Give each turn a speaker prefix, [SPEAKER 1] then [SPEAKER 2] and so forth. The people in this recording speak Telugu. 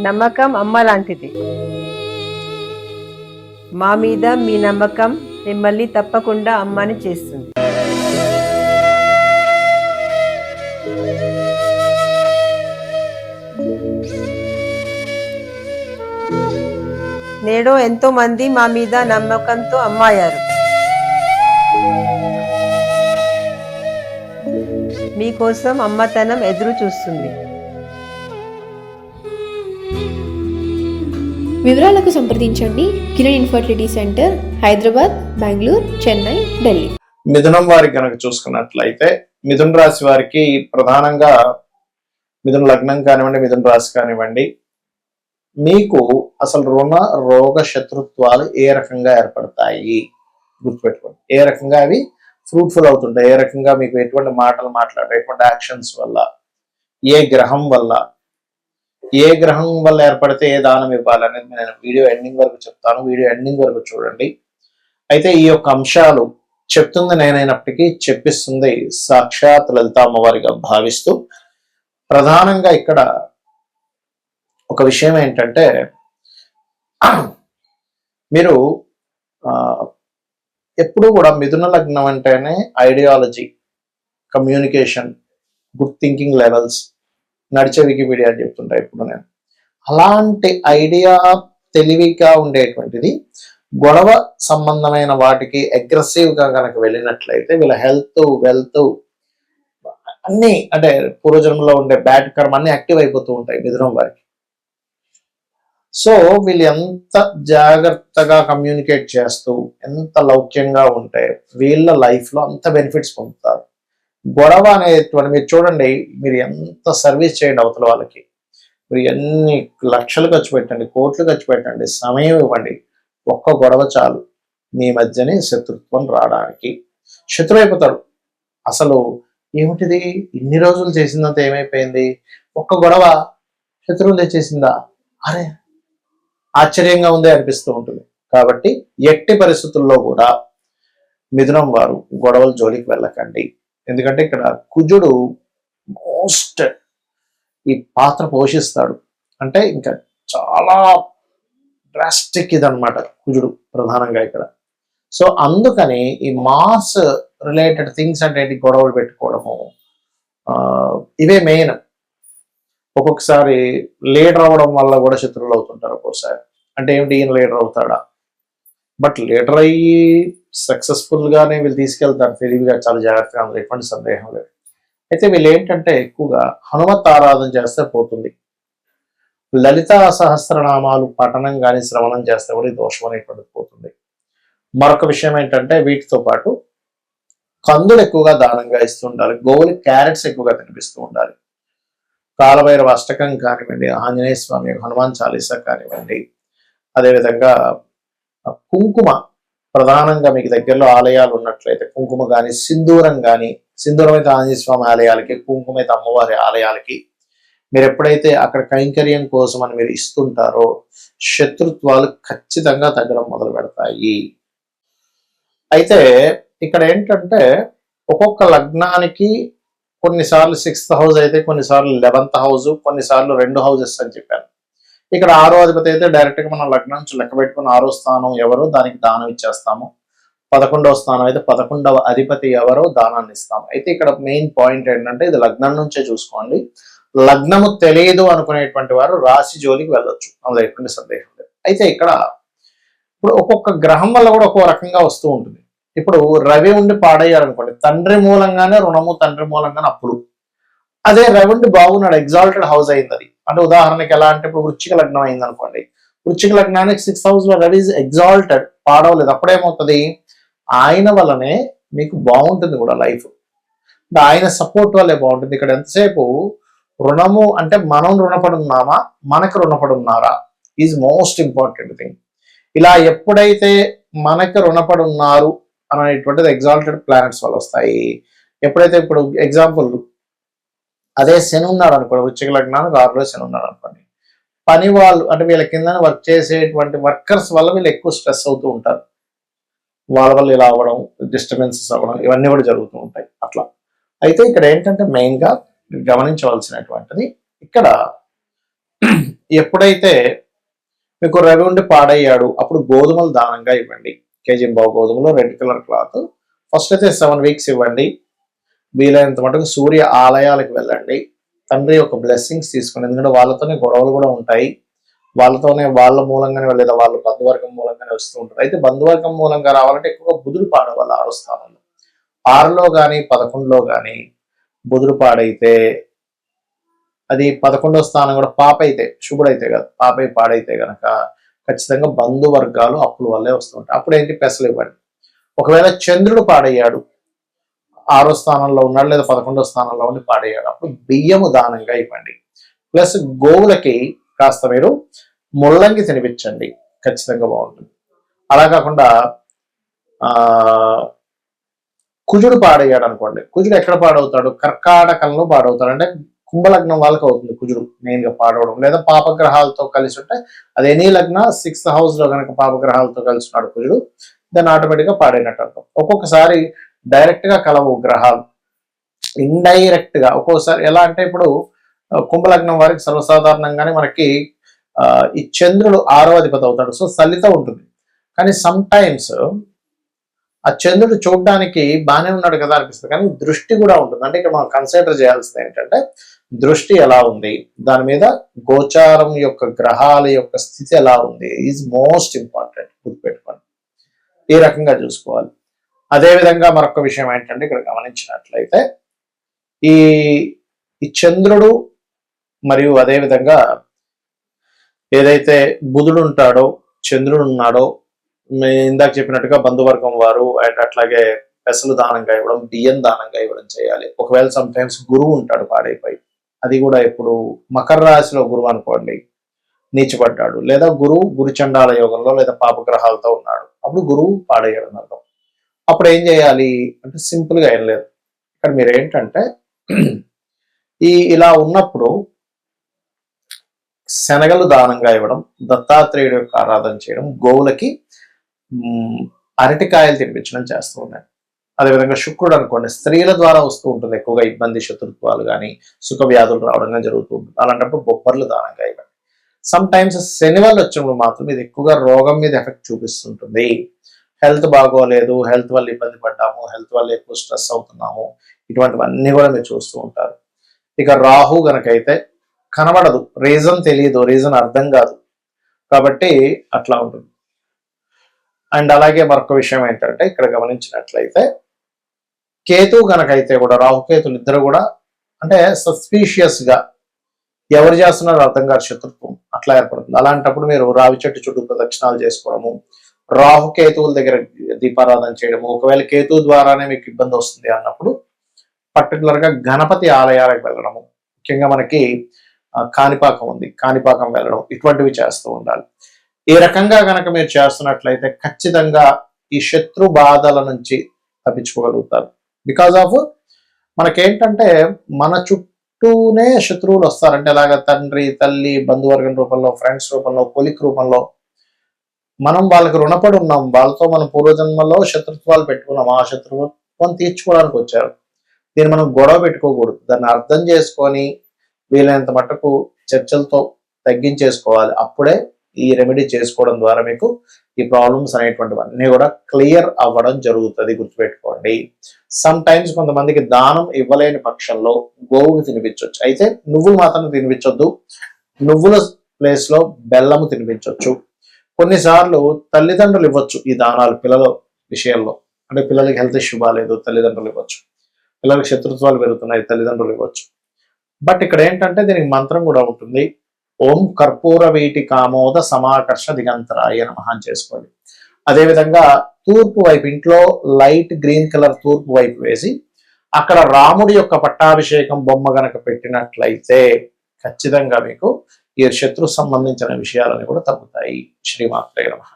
[SPEAKER 1] నమ్మకం అమ్మ లాంటిది. మా మీద మీ నమ్మకం మిమ్మల్ని తప్పకుండా అమ్మని చేస్తుంది. నేడు ఎంతో మంది మా మీద నమ్మకంతో అమ్మాయారు. మీకోసం అమ్మతనం ఎదురు చూస్తుంది.
[SPEAKER 2] వివరాలకు సంప్రదించండి కిరణ్ ఇన్ఫర్టిలిటీ సెంటర్, హైదరాబాద్, బెంగళూరు, చెన్నై, ఢిల్లీ.
[SPEAKER 3] మిథునం వారికి కనుక చూసుకున్నట్లయితే మిథున రాశి వారికి ప్రధానంగా మిథున లగ్నం కానివ్వండి, మిథున రాశి కానివ్వండి, మీకు అసలు రుణ రోగ శత్రుత్వాలు ఏ రకంగా ఏర్పడతాయి గుర్తుపెట్టుకోండి. ఏ రకంగా అవి ఫ్రూట్ఫుల్ అవుతుంటాయి, ఏ రకంగా మీకు ఎటువంటి మాటలు మాట్లాడారు, ఎటువంటి యాక్షన్స్ వల్ల, ఏ గ్రహం వల్ల ఏర్పడితే ఏ దానం ఇవ్వాలనేది నేను వీడియో ఎండింగ్ వరకు చెప్తాను. వీడియో ఎండింగ్ వరకు చూడండి. అయితే ఈ యొక్క అంశాలు చెప్తుంది నేనైనప్పటికీ చెప్పిస్తుంది సాక్షాత్ లలిత అమ్మవారిగా భావిస్తూ, ప్రధానంగా ఇక్కడ ఒక విషయం ఏంటంటే, మీరు ఎప్పుడు కూడా మిథున లగ్నం అంటేనే ideology, communication, good thinking levels, నడిచే వికీపీడియా అని చెప్తుంటా ఇప్పుడు నేను. అలాంటి ఐడియా తెలివిగా ఉండేటువంటిది గొడవ సంబంధమైన వాటికి అగ్రెసివ్గా కనుక వెళ్ళినట్లయితే వీళ్ళ హెల్త్, వెల్త్ అన్నీ, అంటే పూర్వజన్మలో ఉండే బ్యాడ్ కర్మ అన్ని యాక్టివ్ అయిపోతూ ఉంటాయి మిథునం వారికి. సో వీళ్ళు ఎంత జాగ్రత్తగా కమ్యూనికేట్ చేస్తూ ఎంత లౌక్యంగా ఉంటే వీళ్ళ లైఫ్లో అంత బెనిఫిట్స్ పొందుతారు. గొడవ అనేటువంటి మీరు చూడండి, మీరు ఎంత సర్వీస్ చేయండి అవతల వాళ్ళకి, మీరు ఎన్ని లక్షలు ఖర్చు పెట్టండి, కోట్లు ఖర్చు పెట్టండి, సమయం ఇవ్వండి, ఒక్క గొడవ చాలు మీ మధ్యనే శత్రుత్వం రావడానికి. శత్రు అయిపోతాడు. అసలు ఏమిటిది, ఇన్ని రోజులు చేసిందంత ఏమైపోయింది, ఒక్క గొడవ శత్రువులు తెచ్చేసిందా, అరే ఆశ్చర్యంగా ఉంది అనిపిస్తూ ఉంటుంది. కాబట్టి ఎట్టి పరిస్థితుల్లో కూడా మిథునం వారు గొడవల జోలికి వెళ్ళకండి. ఎందుకంటే ఇక్కడ కుజుడు మోస్ట్ ఈ పాత్ర పోషిస్తాడు. అంటే ఇంకా చాలా డ్రాస్టిక్ ఇదనమాట కుజుడు ప్రధానంగా ఇక్కడ. సో అందుకని ఈ మాస్ రిలేటెడ్ థింగ్స్ అంటే గొడవలు పెట్టుకోవడము, ఇవే మెయిన్. ఒక్కొక్కసారి లీడర్ అవ్వడం వల్ల కూడా శత్రువులు అవుతుంటారు ఒక్కోసారి. అంటే ఏమిటి, ఈయన లీడర్ అవుతాడా, బట్ లీడర్ అయ్యి సక్సెస్ఫుల్ గానే వీళ్ళు తీసుకెళ్తారు తెలివిగా, చాలా జాగ్రత్తగా, అందులో ఎటువంటి సందేహం లేదు. అయితే వీళ్ళు ఏంటంటే ఎక్కువగా హనుమత్ ఆరాధన చేస్తే పోతుంది. లలితా సహస్రనామాలు పఠనం కానీ శ్రవణం చేస్తే కూడా ఈ దోషం అనేటువంటిది పోతుంది. మరొక విషయం ఏంటంటే వీటితో పాటు కందులు ఎక్కువగా దానంగా ఇస్తూ ఉండాలి. గోవులు క్యారెట్స్ ఎక్కువగా తినిపిస్తూ ఉండాలి. కాలభైరవ అష్టకం కానివ్వండి, ఆంజనేయ స్వామి హనుమాన్ చాలీసా కానివ్వండి, అదేవిధంగా కుంకుమ, ప్రధానంగా మీకు దగ్గరలో ఆలయాలు ఉన్నట్లయితే కుంకుమ కానీ, సింధూరం కానీ, సింధూరం అయితే ఆంజనేయ స్వామి ఆలయాలకి, కుంకుమ అయితే అమ్మవారి ఆలయాలకి మీరు ఎప్పుడైతే అక్కడ కైంకర్యం కోసం అని మీరు ఇస్తుంటారో శత్రుత్వాలు ఖచ్చితంగా తగ్గడం మొదలు పెడతాయి. అయితే ఇక్కడ ఏంటంటే ఒక్కొక్క లగ్నానికి కొన్నిసార్లు 6th హౌస్ అయితే, కొన్నిసార్లు 11th హౌస్, కొన్నిసార్లు 2 హౌసెస్ అని చెప్పాను. ఇక్కడ 6వ అధిపతి అయితే డైరెక్ట్ గా మనం లగ్నం నుంచి లెక్క పెట్టుకుని 6వ స్థానం ఎవరో దానికి దానం ఇచ్చేస్తాము. 11వ స్థానం అయితే 11వ అధిపతి ఎవరో దానాన్ని ఇస్తాము. అయితే ఇక్కడ మెయిన్ పాయింట్ ఏంటంటే ఇది లగ్నం నుంచే చూసుకోండి. లగ్నము తెలియదు అనుకునేటువంటి వారు రాశి జోలికి వెళ్ళొచ్చు, అందులో ఎటువంటి సందేహం లేదు. అయితే ఇక్కడ ఇప్పుడు ఒక్కొక్క గ్రహం వల్ల కూడా ఒక్కో రకంగా వస్తూ ఉంటుంది. ఇప్పుడు రవి ఉండి పాడయ్యారు అనుకోండి, తండ్రి మూలంగానే రుణము, తండ్రి మూలంగానే అప్పులు. అదే రవి ఉండి బాగున్నాడు, ఎగ్జాల్టెడ్ హౌస్ అయింది అది. అంటే ఉదాహరణకి ఎలా అంటే ఇప్పుడు వృశ్చిక లగ్నం అయింది అనుకోండి, వృశ్చిక లగ్నానికి 6th హౌస్ లో రవి ఎగ్జాల్టెడ్, పాడవలేదు. అప్పుడేమవుతుంది, ఆయన వల్లనే మీకు బాగుంటుంది కూడా లైఫ్, ఆయన సపోర్ట్ వల్లే బాగుంటుంది. ఇక్కడ ఎంతసేపు రుణము అంటే మనం రుణపడి ఉన్నామా, మనకు రుణపడి ఉన్నారా ఈజ్ మోస్ట్ ఇంపార్టెంట్ థింగ్. ఇలా ఎప్పుడైతే మనకు రుణపడి ఉన్నారు అనేటువంటిది ఎగ్జాల్టెడ్ ప్లానెట్స్ వల్ల వస్తాయి. ఎప్పుడైతే ఇప్పుడు ఎగ్జాంపుల్ అదే శని ఉన్నాడు అనుకోండి, వృశ్చిక లగ్నానికి 6లో శని ఉన్నాడు అనుకోండి, పని వాళ్ళు అంటే వీళ్ళ కింద వర్క్ చేసేటువంటి వర్కర్స్ వల్ల వీళ్ళు ఎక్కువ స్ట్రెస్ అవుతూ ఉంటారు. వాళ్ళ వల్ల ఇలా అవ్వడం, డిస్టర్బెన్సెస్ అవ్వడం, ఇవన్నీ కూడా జరుగుతూ ఉంటాయి అట్లా. అయితే ఇక్కడ ఏంటంటే మెయిన్గా గమనించవలసినటువంటిది, ఇక్కడ ఎప్పుడైతే మీకు రవి ఉండి పాడయ్యాడు అప్పుడు గోధుమలు దానంగా ఇవ్వండి. కేజీ-పావు గోధుమలు, రెడ్ కలర్ క్లాత్. ఫస్ట్ అయితే 7 వీక్స్ ఇవ్వండి. వీలైనంత మటుకు సూర్య ఆలయాలకు వెళ్ళండి. తండ్రి యొక్క బ్లెస్సింగ్స్ తీసుకోండి. ఎందుకంటే వాళ్ళతోనే గొడవలు కూడా ఉంటాయి. వాళ్ళతోనే వాళ్ళ మూలంగానే లేదా వాళ్ళ బంధువర్గం మూలంగానే వస్తూ ఉంటారు. అయితే బంధువర్గం మూలంగా రావాలంటే ఎక్కువగా బుధుడు పాడవాలి 6వ స్థానంలో. 6లో కానీ 11లో కానీ బుధుడు పాడైతే అది 11వ స్థానం కూడా పాపైతే, శుభుడైతే కదా, పాపై పాడైతే గనక ఖచ్చితంగా బంధువర్గాలు అప్పుల వల్లే వస్తూ ఉంటాయి. అప్పుడు ఏంటి, పెసలు ఇవ్వండి. ఒకవేళ చంద్రుడు పాడయ్యాడు, 6వ స్థానంలో ఉన్నాడు లేదా 11వ స్థానంలో ఉండి పాడయ్యాడు, అప్పుడు బియ్యము దానంగా ఇవ్వండి. ప్లస్ గోవులకి కాస్త మీరు ముల్లంగి తినిపించండి, ఖచ్చితంగా బాగుంటుంది. అలా కాకుండా కుజుడు పాడయ్యాడు అనుకోండి, కుజుడు ఎక్కడ పాడవుతాడు, కర్కాటకంలో పాడవుతాడు. అంటే కుంభలగ్నం వాళ్ళకి అవుతుంది కుజుడు మెయిన్ గా పాడవడం. లేదా పాపగ్రహాలతో కలిసి ఉంటే అది ఎనీ లగ్న 6th హౌస్ లో కనుక పాపగ్రహాలతో కలిసి ఉన్నాడు కుజుడు, దాన్ని ఆటోమేటిక్ గా పాడైనట్టు అర్థం. ఒక్కొక్కసారి డైరెక్ట్ గా కలవు గ్రహాలు, ఇండైరెక్ట్ గా. ఒక్కొక్కసారి ఎలా అంటే ఇప్పుడు కుంభలగ్నం వారికి సర్వసాధారణంగానే మనకి ఈ చంద్రుడు 6వ అధిపతి అవుతాడు, సో సలిత ఉంటుంది. కానీ సమ్ టైమ్స్ ఆ చంద్రుడు చూడడానికి బాగానే ఉన్నాడు కదా అనిపిస్తుంది, కానీ దృష్టి కూడా ఉంటుంది. అంటే ఇక్కడ మనం కన్సిడర్ చేయాల్సింది ఏంటంటే దృష్టి ఎలా ఉంది, దాని మీద గోచారం యొక్క గ్రహాల యొక్క స్థితి ఎలా ఉంది ఈజ్ మోస్ట్ ఇంపార్టెంట్, గుర్తుపెట్టుకోండి. ఈ రకంగా చూసుకోవాలి. అదేవిధంగా మరొక విషయం ఏంటంటే ఇక్కడ గమనించినట్లయితే ఈ చంద్రుడు మరియు అదేవిధంగా ఏదైతే బుధుడు ఉంటాడో, చంద్రుడు ఉన్నాడో, ఇందాక చెప్పినట్టుగా బంధువర్గం వారు అండ్ అట్లాగే పెసలు దానంగా ఇవ్వడం, బియ్యం దానంగా ఇవ్వడం చేయాలి. ఒకవేళ సమ్ టైమ్స్ గురువు ఉంటాడు పాడైపోయి, అది కూడా ఇప్పుడు మకర రాశిలో గురువు అనుకోండి నీచపడ్డాడు, లేదా గురువు గురుచండాల యోగంలో లేదా పాపగ్రహాలతో ఉన్నాడు, అప్పుడు గురువు పాడయ్యాడు అర్థం. అప్పుడు ఏం చేయాలి అంటే సింపుల్ గా ఏం లేదు. ఇక్కడ మీరు ఏంటంటే ఇలా ఉన్నప్పుడు శనగలు దానంగా ఇవ్వడం, దత్తాత్రేయుడు యొక్క ఆరాధన చేయడం, గోవులకి అరటికాయలు తినిపించడం చేస్తూ ఉన్నాయి. అదేవిధంగా శుక్రుడు అనుకోండి, స్త్రీల ద్వారా వస్తూ ఉంటుంది ఎక్కువగా ఇబ్బంది, శత్రుత్వాలు కానీ సుఖ వ్యాధులు రావడం జరుగుతూ ఉంటుంది. అలాంటప్పుడు బొబ్బర్లు దానంగా ఇవ్వండి. సమ్ టైమ్స్ శని వల్ల వచ్చినప్పుడు మాత్రం ఇది ఎక్కువగా రోగం మీద ఎఫెక్ట్ చూపిస్తుంటుంది. హెల్త్ బాగోలేదు, హెల్త్ వల్ల ఇబ్బంది పడ్డాము, హెల్త్ వల్ల ఎక్కువ స్ట్రెస్ అవుతున్నాము, ఇటువంటివన్నీ కూడా మీరు చూస్తూ ఉంటారు. ఇక రాహు గనకైతే కనబడదు, రీజన్ తెలియదు, రీజన్ అర్థం కాదు, కాబట్టి అట్లా ఉంటుంది. అండ్ అలాగే మరొక విషయం ఏంటంటే ఇక్కడ గమనించినట్లయితే కేతు గనకైతే కూడా, రాహుకేతులు ఇద్దరు కూడా అంటే సస్పీషియస్ గా ఎవరు చేస్తున్నారో అర్థం కాదు, శత్రుత్వం అట్లా ఏర్పడుతుంది. అలాంటప్పుడు మీరు రావి చెట్టు చుట్టూ ప్రదక్షిణాలు చేసుకోవడము, రాహుకేతువుల దగ్గర దీపారాధన చేయడము. ఒకవేళ కేతు ద్వారానే మీకు ఇబ్బంది వస్తుంది అన్నప్పుడు పర్టికులర్ గా గణపతి ఆలయాలకు వెళ్ళడము, ముఖ్యంగా మనకి కాణిపాకం ఉంది, కాణిపాకం వెళ్ళడం, ఇటువంటివి చేస్తూ ఉండాలి. ఈ రకంగా గనక మీరు చేస్తున్నట్లయితే ఖచ్చితంగా ఈ శత్రు బాధల నుంచి తప్పించుకోగలుగుతారు. బికాజ్ ఆఫ్ మనకేంటంటే మన చుట్టూనే శత్రువులు వస్తారంటే ఎలాగ తండ్రి, తల్లి, బంధువర్గం రూపంలో, ఫ్రెండ్స్ రూపంలో, కొలిక్ రూపంలో మనం వాళ్ళకి రుణపడి ఉన్నాం, వాళ్ళతో మనం పూర్వజన్మలో శత్రుత్వాలు పెట్టుకున్నాం, ఆ శత్రుత్వం తీర్చుకోవడానికి వచ్చారు. దీన్ని మనం గొడవ పెట్టుకోకూడదు, దాన్ని అర్థం చేసుకొని వీలైనంత మట్టుకు చర్చలతో తగ్గించేసుకోవాలి. అప్పుడే ఈ రెమెడీ చేసుకోవడం ద్వారా మీకు ఈ ప్రాబ్లమ్స్ అనేటువంటివన్నీ కూడా క్లియర్ అవ్వడం జరుగుతుంది, గుర్తుపెట్టుకోండి. సమ్ టైమ్స్ కొంతమందికి దానం ఇవ్వలేని పక్షంలో గోవుకి తినిపించవచ్చు, అయితే నువ్వులు మాత్రం తినిపించొద్దు, నువ్వుల ప్లేస్ లో బెల్లము తినిపించవచ్చు. కొన్నిసార్లు తల్లిదండ్రులు ఇవ్వచ్చు ఈ దానాలు పిల్లల విషయంలో, అంటే పిల్లలకి హెల్త్ ఇష్యూ బాగాలేదు, తల్లిదండ్రులు ఇవ్వచ్చు, పిల్లలకి శత్రుత్వాలు పెరుగుతున్నాయి, తల్లిదండ్రులు ఇవ్వచ్చు. బట్ ఇక్కడ ఏంటంటే దీనికి మంత్రం కూడా ఉంటుంది. ఓం కర్పూర వీటి కామోద సమాకర్ష దిగంతరాయ నమః అని చేసుకోండి. అదేవిధంగా తూర్పు వైపు, ఇంట్లో లైట్ గ్రీన్ కలర్ తూర్పు వైపు వేసి అక్కడ రాముడి యొక్క పట్టాభిషేకం బొమ్మ గనక పెట్టినట్లయితే ఖచ్చితంగా మీకు ఈ శత్రు సంబంధించిన విషయాలని కూడా తగ్గుతాయి. శ్రీమాత్రే నమః.